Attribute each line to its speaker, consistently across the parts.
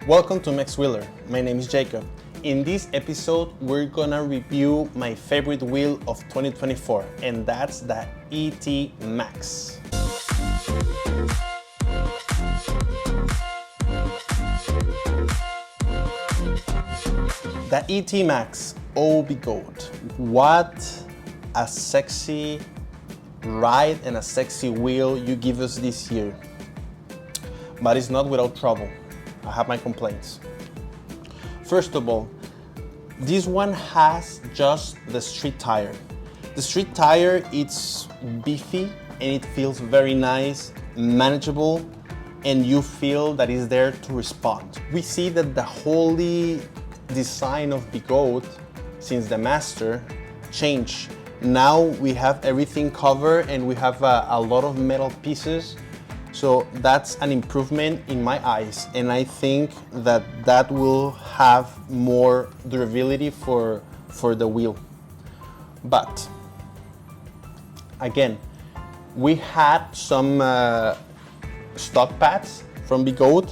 Speaker 1: Welcome to Max Wheeler. My name is Jacob. In this episode, we're gonna review my favorite wheel of 2024, and that's the ET Max. The ET Max, oh Begode. What a sexy ride and a sexy wheel you give us this year. But it's not without trouble. I have my complaints. First of all, this one has just the street tire. The street tire, it's beefy and it feels very nice, manageable, and you feel that it's there to respond. We see that the holy design of Begode, since the master, changed. Now we have everything covered and we have a lot of metal pieces. So that's an improvement in my eyes, and I think that that will have more durability for the wheel. But again, we had some stock pads from Begode,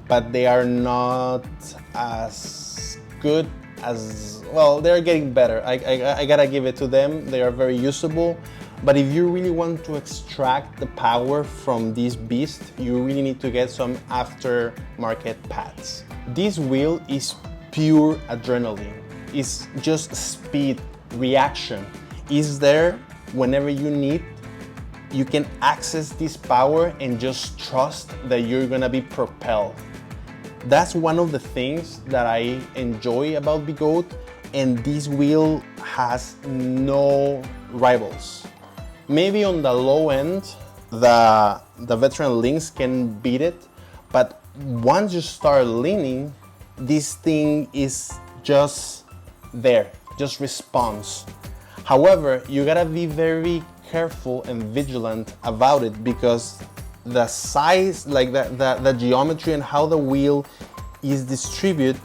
Speaker 1: but they are not as good as, well, they're getting better. I gotta give it to them. They are very usable. But if you really want to extract the power from this beast, you really need to get some aftermarket pads. This wheel is pure adrenaline. It's just speed, reaction. It's there whenever you need. You can access this power and just trust that you're gonna be propelled. That's one of the things that I enjoy about Begode, and this wheel has no rivals. Maybe on the low end, the veteran links can beat it, but once you start leaning, this thing is just there, just responds. However, you gotta be very careful and vigilant about it, because the size, like the geometry and how the wheel is distributed,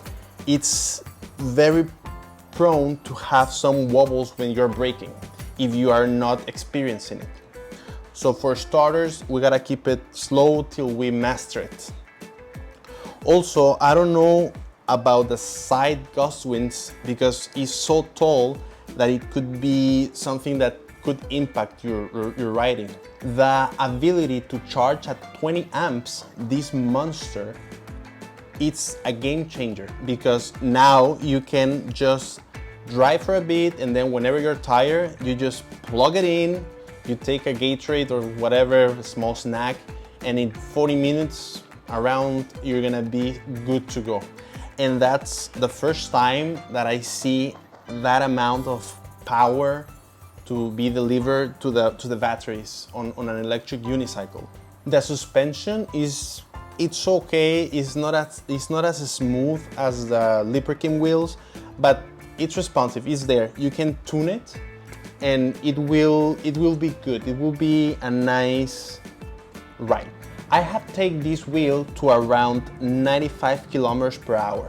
Speaker 1: it's very prone to have some wobbles when you're braking, if you are not experiencing it. So for starters, we gotta keep it slow till we master it. Also, I don't know about the side gust winds, because it's so tall that it could be something that could impact your riding. The ability to charge at 20 amps, this monster, it's a game changer, because now you can just drive for a bit, and then whenever you're tired, you just plug it in, you take a Gatorade or whatever, a small snack, and in 40 minutes around, you're gonna be good to go. And that's the first time that I see that amount of power to be delivered to the batteries on an electric unicycle. The suspension it's okay, it's not as smooth as the Liperkin wheels, but it's responsive, it's there. You can tune it and it will be good. It will be a nice ride. I have taken this wheel to around 95 kilometers per hour.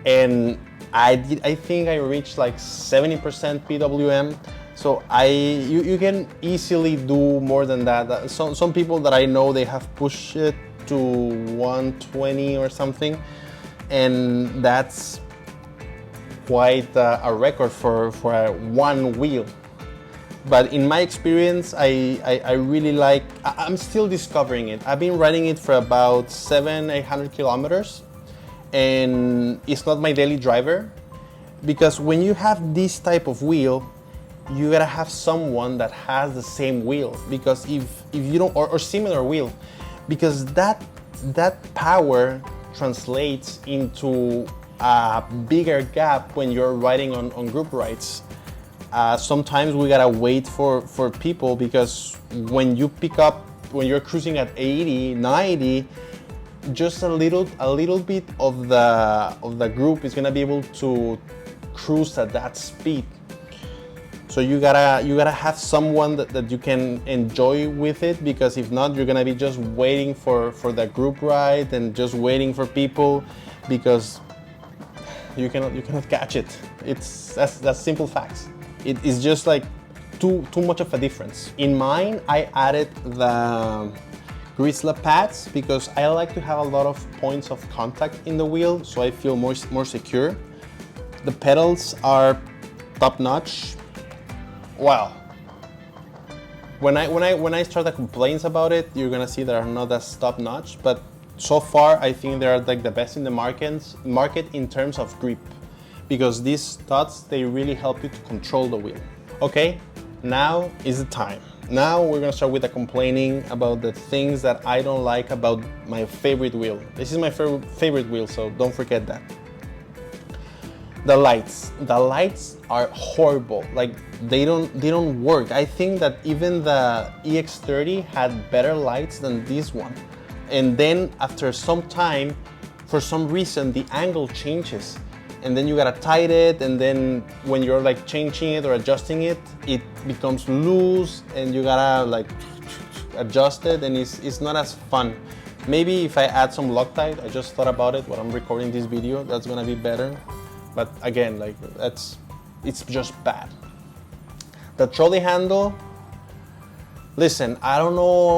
Speaker 1: And I think I reached like 70% PWM. So you can easily do more than that. Some people that I know, they have pushed it to 120 or something. And that's quite a record for one wheel. But in my experience, I really like, I'm still discovering it. I've been riding it for about 700-800 kilometers, and it's not my daily driver, because when you have this type of wheel, you gotta have someone that has the same wheel, because if you don't, or similar wheel, because that power translates into a bigger gap when you're riding on group rides. Sometimes we gotta wait for people, because when you're cruising at 80, 90, just a little bit of the group is gonna be able to cruise at that speed. So you gotta have someone that you can enjoy with it, because if not, you're gonna be just waiting for the group ride and just waiting for people, because you cannot catch it. That's simple facts. It is just like too much of a difference. In mine, I added the Grizzly pads because I like to have a lot of points of contact in the wheel, so I feel more secure. The pedals are top notch. Wow. When I start the complaints about it, you're gonna see they are not as top notch, but so far I think they are like the best in the market in terms of grip, because these studs, they really help you to control the wheel. Okay, now is the time. Now we're gonna start with the complaining about the things that I don't like about my favorite wheel. This is my favorite wheel, so don't forget that. The lights are horrible. Like they don't work. I think that even the EX30 had better lights than this one. And then after some time, for some reason, the angle changes. And then you gotta tighten it, and then when you're like changing it or adjusting it, it becomes loose, and you gotta like adjust it, and it's not as fun. Maybe if I add some Loctite, I just thought about it while I'm recording this video, that's gonna be better. But again, like it's just bad. The trolley handle, listen, I don't know